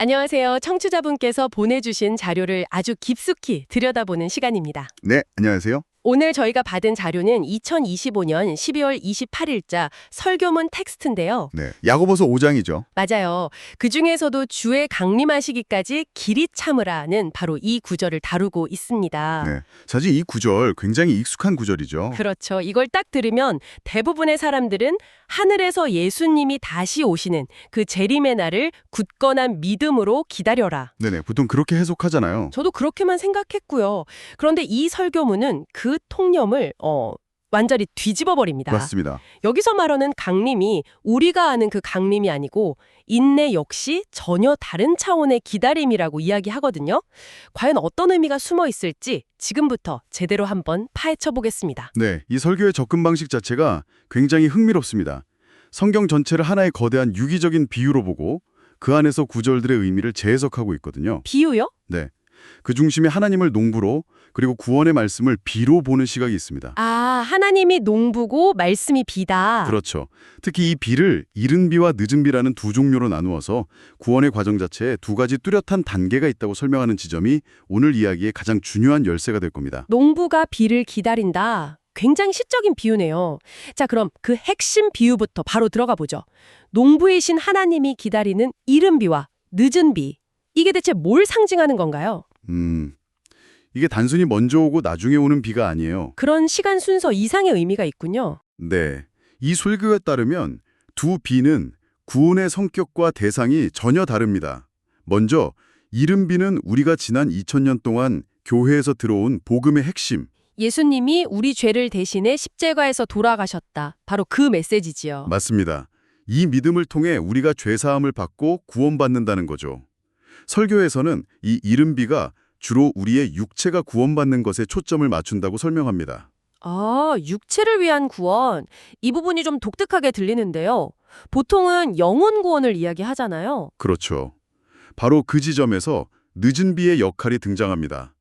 안녕하세요. 청취자분께서 보내주신 자료를 아주 깊숙이 들여다보는 시간입니다. 네, 안녕하세요. 오늘 저희가 받은 자료는 2025년 12월 28일자 설교문 텍스트인데요. 네, 야고보서 5장이죠. 맞아요. 그중에서도 주의 강림하시기까지 길이 참으라는 바로 이 구절을 다루고 있습니다. 네, 사실 이 구절 굉장히 익숙한 구절이죠. 그렇죠. 이걸 딱 들으면 대부분의 사람들은 하늘에서 예수님이 다시 오시는 그 재림의 날을 굳건한 믿음으로 기다려라. 네네, 보통 그렇게 해석하잖아요. 저도 그렇게만 생각했고요. 그런데 이 설교문은 그 통념을 완전히 뒤집어 버립니다. 맞습니다. 여기서 말하는 강림이 우리가 아는 그 강림이 아니고 인내 역시 전혀 다른 차원의 기다림이라고 이야기하거든요. 과연 어떤 의미가 숨어 있을지 지금부터 제대로 한번 파헤쳐 보겠습니다. 네, 이 설교의 접근 방식 자체가 굉장히 흥미롭습니다. 성경 전체를 하나의 거대한 유기적인 비유로 보고 그 안에서 구절들의 의미를 재해석하고 있거든요. 비유요? 네, 그 중심에 하나님을 농부로 그리고 구원의 말씀을 비로 보는 시각이 있습니다. 아, 하나님이 농부고 말씀이 비다. 그렇죠. 특히 이 비를 이른 비와 늦은 비라는 두 종류로 나누어서 구원의 과정 자체에 두 가지 뚜렷한 단계가 있다고 설명하는 지점이 오늘 이야기의 가장 중요한 열쇠가 될 겁니다. 농부가 비를 기다린다. 굉장히 시적인 비유네요. 자, 그럼 그 핵심 비유부터 바로 들어가 보죠. 농부이신 하나님이 기다리는 이른 비와 늦은 비. 이게 대체 뭘 상징하는 건가요? 이게 단순히 먼저 오고 나중에 오는 비가 아니에요. 그런 시간 순서 이상의 의미가 있군요. 네. 이 설교에 따르면 두 비는 구원의 성격과 대상이 전혀 다릅니다. 먼저 이른 비는 우리가 지난 2000년 동안 교회에서 들어온 복음의 핵심. 예수님이 우리 죄를 대신해 십자가에서 돌아가셨다. 바로 그 메시지지요. 맞습니다. 이 믿음을 통해 우리가 죄사함을 받고 구원받는다는 거죠. 설교에서는 이 이른 비가 주로 우리의 육체가 구원받는 것에 초점을 맞춘다고 설명합니다. 아, 육체를 위한 구원. 이 부분이 좀 독특하게 들리는데요. 보통은 영혼 구원을 이야기하잖아요. 그렇죠. 바로 그 지점에서 늦은 비의 역할이 등장합니다.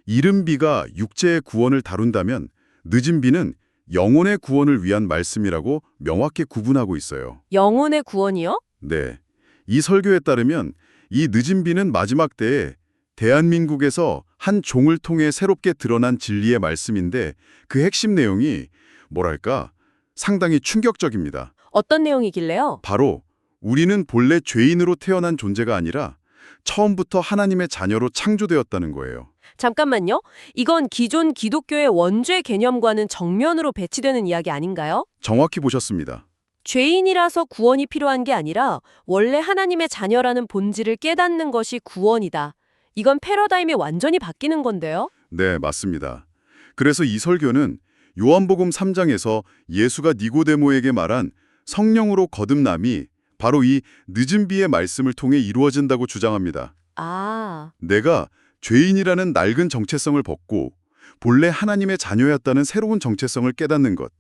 이른 비가 육체의 구원을 다룬다면 늦은 비는 영혼의 구원을 위한 말씀이라고 명확히 구분하고 있어요. 영혼의 구원이요? 네. 이 설교에 따르면 이 늦은 비는 마지막 때에 대한민국에서 한 종을 통해 새롭게 드러난 진리의 말씀인데 그 핵심 내용이 뭐랄까 상당히 충격적입니다. 어떤 내용이길래요? 바로 우리는 본래 죄인으로 태어난 존재가 아니라 처음부터 하나님의 자녀로 창조되었다는 거예요. 잠깐만요. 이건 기존 기독교의 원죄 개념과는 정면으로 배치되는 이야기 아닌가요? 정확히 보셨습니다. 죄인이라서 구원이 필요한 게 아니라 원래 하나님의 자녀라는 본질을 깨닫는 것이 구원이다. 이건 패러다임이 완전히 바뀌는 건데요. 네, 맞습니다. 그래서 이 설교는 요한복음 3장에서 예수가 니고데모에게 말한 성령으로 거듭남이 바로 이 늦은 비의 말씀을 통해 이루어진다고 주장합니다. 아, 내가 죄인이라는 낡은 정체성을 벗고 본래 하나님의 자녀였다는 새로운 정체성을 깨닫는 것.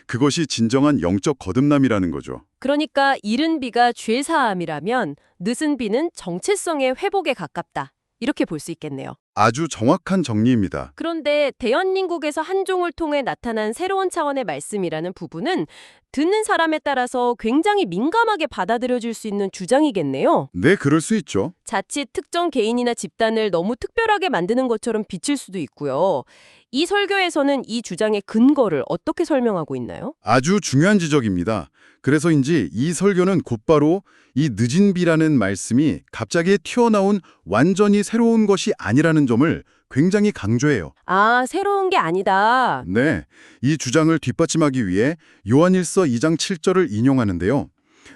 그것이 진정한 영적 거듭남이라는 거죠. 그러니까 이른 비가 죄사함이라면 늦은 비는 정체성의 회복에 가깝다. 이렇게 볼 수 있겠네요. 아주 정확한 정리입니다. 그런데 대한민국에서 한 종을 통해 나타난 새로운 차원의 말씀이라는 부분은 듣는 사람에 따라서 굉장히 민감하게 받아들여질 수 있는 주장이겠네요. 네, 그럴 수 있죠. 자칫 특정 개인이나 집단을 너무 특별하게 만드는 것처럼 비칠 수도 있고요. 이 설교에서는 이 주장의 근거를 어떻게 설명하고 있나요? 아주 중요한 지적입니다. 그래서인지 이 설교는 곧바로 이 늦은 비라는 말씀이 갑자기 튀어나온 완전히 새로운 것이 아니라는 점을 굉장히 강조해요. 아, 새로운 게 아니다. 네, 이 주장을 뒷받침하기 위해 요한일서 2장 7절을 인용하는데요.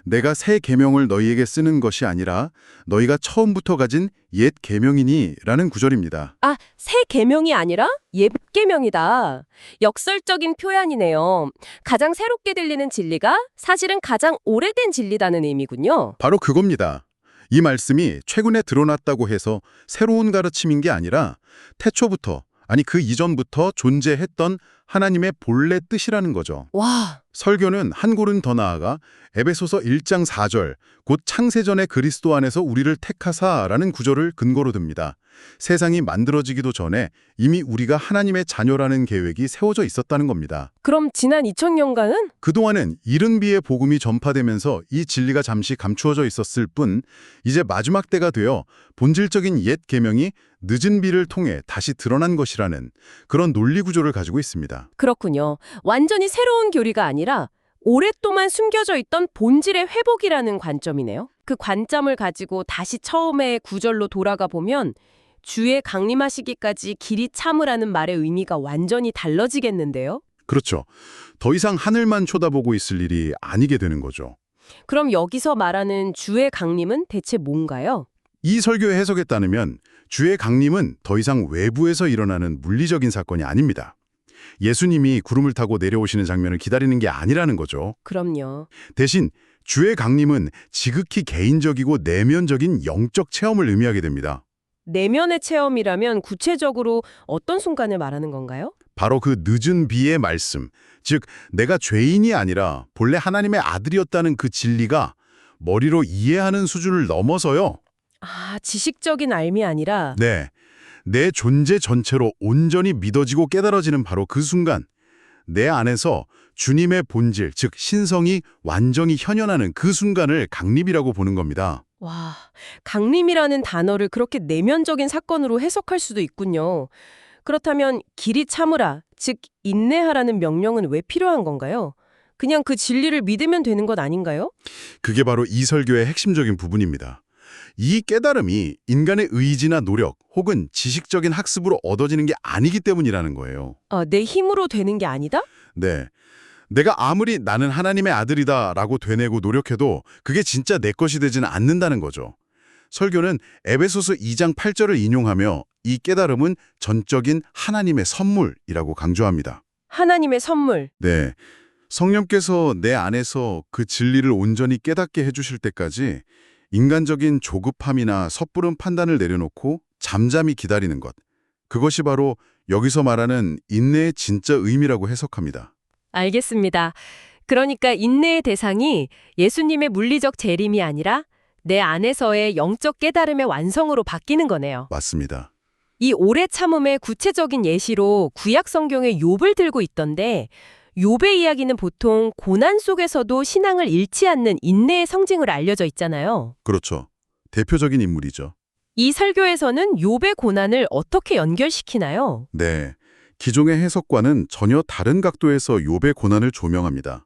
내가 새 계명을 너희에게 쓰는 것이 아니라 너희가 처음부터 가진 옛 계명이니 라는 구절입니다. 아, 새 계명이 아니라 옛 계명이다. 역설적인 표현이네요. 가장 새롭게 들리는 진리가 사실은 가장 오래된 진리다는 의미군요. 바로 그겁니다. 이 말씀이 최근에 드러났다고 해서 새로운 가르침인 게 아니라 태초부터, 아니 그 이전부터 존재했던 하나님의 본래 뜻이라는 거죠. 와, 설교는 한 걸음 더 나아가 에베소서 1장 4절, 곧 창세전에 그리스도 안에서 우리를 택하사라는 구절을 근거로 듭니다. 세상이 만들어지기도 전에 이미 우리가 하나님의 자녀라는 계획이 세워져 있었다는 겁니다. 그럼 지난 2000년간은? 그동안은 이른 비의 복음이 전파되면서 이 진리가 잠시 감추어져 있었을 뿐 이제 마지막 때가 되어 본질적인 옛 계명이 늦은 비를 통해 다시 드러난 것이라는 그런 논리 구조를 가지고 있습니다. 그렇군요. 완전히 새로운 교리가 아니라 오랫동안 숨겨져 있던 본질의 회복이라는 관점이네요. 그 관점을 가지고 다시 처음의 구절로 돌아가 보면 주의 강림하시기까지 길이 참으라는 말의 의미가 완전히 달라지겠는데요. 그렇죠. 더 이상 하늘만 쳐다보고 있을 일이 아니게 되는 거죠. 그럼 여기서 말하는 주의 강림은 대체 뭔가요? 이 설교의 해석에 따르면 주의 강림은 더 이상 외부에서 일어나는 물리적인 사건이 아닙니다. 예수님이 구름을 타고 내려오시는 장면을 기다리는 게 아니라는 거죠. 그럼요. 대신 주의 강림은 지극히 개인적이고 내면적인 영적 체험을 의미하게 됩니다. 내면의 체험이라면 구체적으로 어떤 순간을 말하는 건가요? 바로 그 늦은 비의 말씀, 즉 내가 죄인이 아니라 본래 하나님의 아들이었다는 그 진리가 머리로 이해하는 수준을 넘어서요. 아, 지식적인 알미 아니라 네, 내 존재 전체로 온전히 믿어지고 깨달아지는 바로 그 순간, 내 안에서 주님의 본질, 즉 신성이 완전히 현현하는 그 순간을 강림이라고 보는 겁니다. 와, 강림이라는 단어를 그렇게 내면적인 사건으로 해석할 수도 있군요. 그렇다면 길이 참으라, 즉 인내하라는 명령은 왜 필요한 건가요? 그냥 그 진리를 믿으면 되는 것 아닌가요? 그게 바로 이 설교의 핵심적인 부분입니다. 이 깨달음이 인간의 의지나 노력 혹은 지식적인 학습으로 얻어지는 게 아니기 때문이라는 거예요. 내 힘으로 되는 게 아니다? 네. 내가 아무리 나는 하나님의 아들이다 라고 되뇌고 노력해도 그게 진짜 내 것이 되지는 않는다는 거죠. 설교는 에베소서 2장 8절을 인용하며 이 깨달음은 전적인 하나님의 선물이라고 강조합니다. 하나님의 선물. 네. 성령께서 내 안에서 그 진리를 온전히 깨닫게 해주실 때까지 인간적인 조급함이나 섣부른 판단을 내려놓고 잠잠히 기다리는 것. 그것이 바로 여기서 말하는 인내의 진짜 의미라고 해석합니다. 알겠습니다. 그러니까 인내의 대상이 예수님의 물리적 재림이 아니라 내 안에서의 영적 깨달음의 완성으로 바뀌는 거네요. 맞습니다. 이 오래 참음의 구체적인 예시로 구약 성경의 욥을 들고 있던데 욥의 이야기는 보통 고난 속에서도 신앙을 잃지 않는 인내의 상징으로 알려져 있잖아요. 그렇죠. 대표적인 인물이죠. 이 설교에서는 욥의 고난을 어떻게 연결시키나요? 네. 기존의 해석과는 전혀 다른 각도에서 욥의 고난을 조명합니다.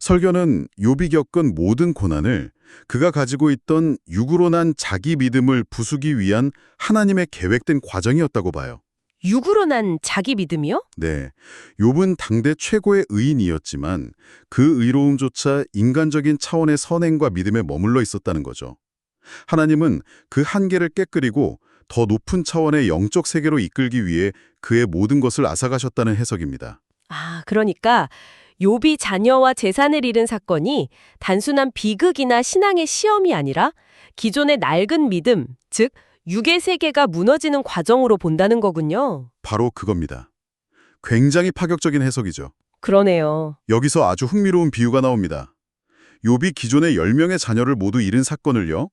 설교는 욥이 겪은 모든 고난을 그가 가지고 있던 육으로 난 자기 믿음을 부수기 위한 하나님의 계획된 과정이었다고 봐요. 육으로 난 자기 믿음이요? 네, 욥은 당대 최고의 의인이었지만 그 의로움조차 인간적인 차원의 선행과 믿음에 머물러 있었다는 거죠. 하나님은 그 한계를 깨뜨리고 더 높은 차원의 영적 세계로 이끌기 위해 그의 모든 것을 앗아가셨다는 해석입니다. 아, 그러니까 욥이 자녀와 재산을 잃은 사건이 단순한 비극이나 신앙의 시험이 아니라 기존의 낡은 믿음, 즉 육의 세계가 무너지는 과정으로 본다는 거군요. 바로 그겁니다. 굉장히 파격적인 해석이죠. 그러네요. 여기서 아주 흥미로운 비유가 나옵니다. 욥이 기존의 10명의 자녀를 모두 잃은 사건을요.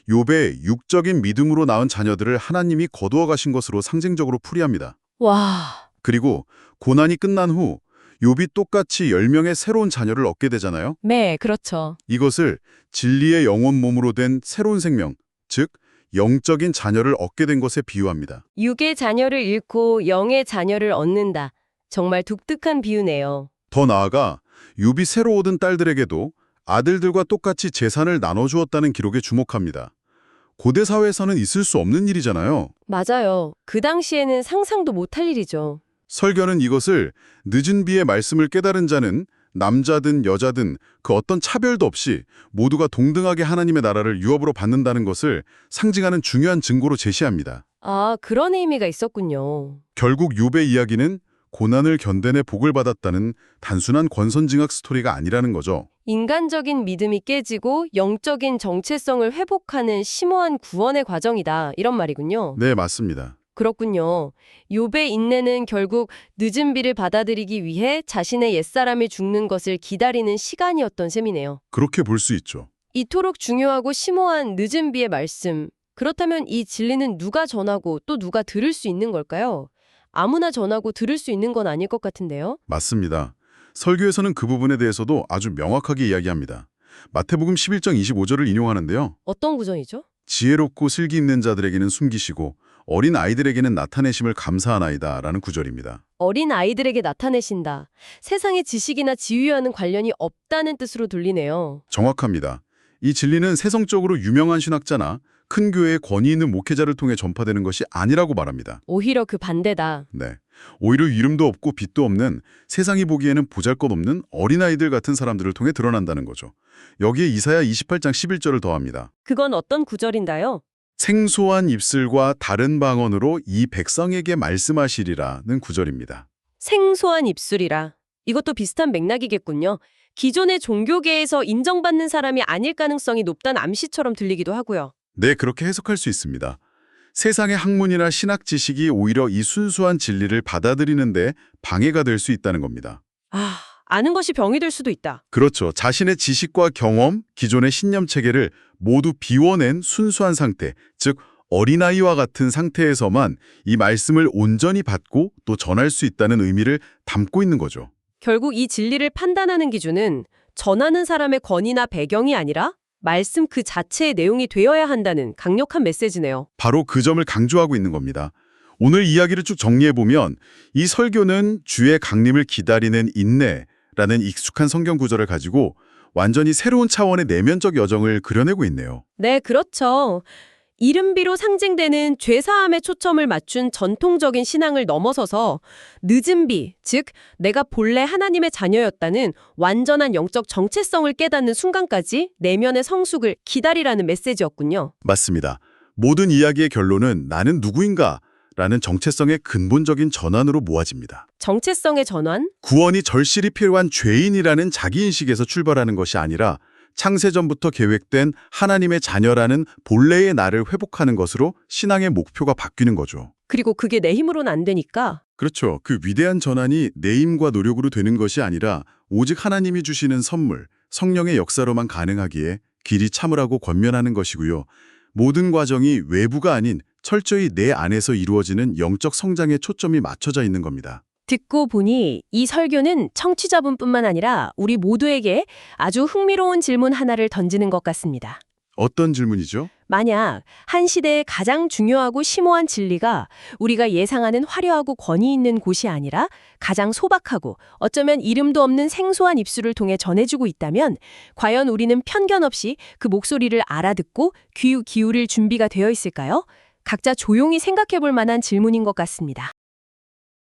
욥의 육적인 믿음으로 낳은 자녀들을 하나님이 거두어 가신 것으로 상징적으로 풀이합니다. 와, 그리고 고난이 끝난 후 욥이 똑같이 10명의 새로운 자녀를 얻게 되잖아요. 네, 그렇죠. 이것을 진리의 영혼 몸으로 된 새로운 생명, 즉 영적인 자녀를 얻게 된 것에 비유합니다. 육의 자녀를 잃고 영의 자녀를 얻는다. 정말 독특한 비유네요. 더 나아가 욥이 새로 얻은 딸들에게도 아들들과 똑같이 재산을 나눠주었다는 기록에 주목합니다. 고대 사회에서는 있을 수 없는 일이잖아요. 맞아요. 그 당시에는 상상도 못할 일이죠. 설교는 이것을 늦은 비의 말씀을 깨달은 자는 남자든 여자든 그 어떤 차별도 없이 모두가 동등하게 하나님의 나라를 유업으로 받는다는 것을 상징하는 중요한 증거로 제시합니다. 아, 그런 의미가 있었군요. 결국 욥의 이야기는 고난을 견뎌내 복을 받았다는 단순한 권선징악 스토리가 아니라는 거죠. 인간적인 믿음이 깨지고 영적인 정체성을 회복하는 심오한 구원의 과정이다. 이런 말이군요. 네, 맞습니다. 그렇군요. 욥의 인내는 결국 늦은 비를 받아들이기 위해 자신의 옛사람이 죽는 것을 기다리는 시간이었던 셈이네요. 그렇게 볼 수 있죠. 이토록 중요하고 심오한 늦은 비의 말씀. 그렇다면 이 진리는 누가 전하고 또 누가 들을 수 있는 걸까요? 아무나 전하고 들을 수 있는 건 아닐 것 같은데요. 맞습니다. 설교에서는 그 부분에 대해서도 아주 명확하게 이야기합니다. 마태복음 11장 25절을 인용하는데요. 어떤 구절이죠? 지혜롭고 슬기 있는 자들에게는 숨기시고 어린 아이들에게는 나타내심을 감사하나이다 라는 구절입니다. 어린 아이들에게 나타내신다. 세상의 지식이나 지위와는 관련이 없다는 뜻으로 들리네요. 정확합니다. 이 진리는 세상적으로 유명한 신학자나 큰 교회의 권위 있는 목회자를 통해 전파되는 것이 아니라고 말합니다. 오히려 그 반대다. 네. 오히려 이름도 없고 빚도 없는 세상이 보기에는 보잘것없는 어린아이들 같은 사람들을 통해 드러난다는 거죠. 여기에 이사야 28장 11절을 더합니다. 그건 어떤 구절인가요? 생소한 입술과 다른 방언으로 이 백성에게 말씀하시리라는 구절입니다. 생소한 입술이라. 이것도 비슷한 맥락이겠군요. 기존의 종교계에서 인정받는 사람이 아닐 가능성이 높다는 암시처럼 들리기도 하고요. 네, 그렇게 해석할 수 있습니다. 세상의 학문이나 신학 지식이 오히려 이 순수한 진리를 받아들이는데 방해가 될 수 있다는 겁니다. 아, 아는 것이 병이 될 수도 있다. 그렇죠. 자신의 지식과 경험, 기존의 신념 체계를 모두 비워낸 순수한 상태, 즉 어린아이와 같은 상태에서만 이 말씀을 온전히 받고 또 전할 수 있다는 의미를 담고 있는 거죠. 결국 이 진리를 판단하는 기준은 전하는 사람의 권위나 배경이 아니라 말씀 그 자체의 내용이 되어야 한다는 강력한 메시지네요. 바로 그 점을 강조하고 있는 겁니다. 오늘 이야기를 쭉 정리해보면 이 설교는 주의 강림을 기다리는 인내라는 익숙한 성경 구절을 가지고 완전히 새로운 차원의 내면적 여정을 그려내고 있네요. 네, 그렇죠. 이른비로 상징되는 죄사함에 초점을 맞춘 전통적인 신앙을 넘어서서 늦은 비, 즉 내가 본래 하나님의 자녀였다는 완전한 영적 정체성을 깨닫는 순간까지 내면의 성숙을 기다리라는 메시지였군요. 맞습니다. 모든 이야기의 결론은 나는 누구인가? 라는 정체성의 근본적인 전환으로 모아집니다. 정체성의 전환? 구원이 절실히 필요한 죄인이라는 자기인식에서 출발하는 것이 아니라 창세전부터 계획된 하나님의 자녀라는 본래의 나를 회복하는 것으로 신앙의 목표가 바뀌는 거죠. 그리고 그게 내 힘으로는 안 되니까 그렇죠. 그 위대한 전환이 내 힘과 노력으로 되는 것이 아니라 오직 하나님이 주시는 선물, 성령의 역사로만 가능하기에 길이 참으라고 권면하는 것이고요. 모든 과정이 외부가 아닌 철저히 내 안에서 이루어지는 영적 성장에 초점이 맞춰져 있는 겁니다. 듣고 보니 이 설교는 청취자분뿐만 아니라 우리 모두에게 아주 흥미로운 질문 하나를 던지는 것 같습니다. 어떤 질문이죠? 만약 한 시대의 가장 중요하고 심오한 진리가 우리가 예상하는 화려하고 권위 있는 곳이 아니라 가장 소박하고 어쩌면 이름도 없는 생소한 입술을 통해 전해주고 있다면 과연 우리는 편견 없이 그 목소리를 알아듣고 귀 기울일 준비가 되어 있을까요? 각자 조용히 생각해 볼 만한 질문인 것 같습니다.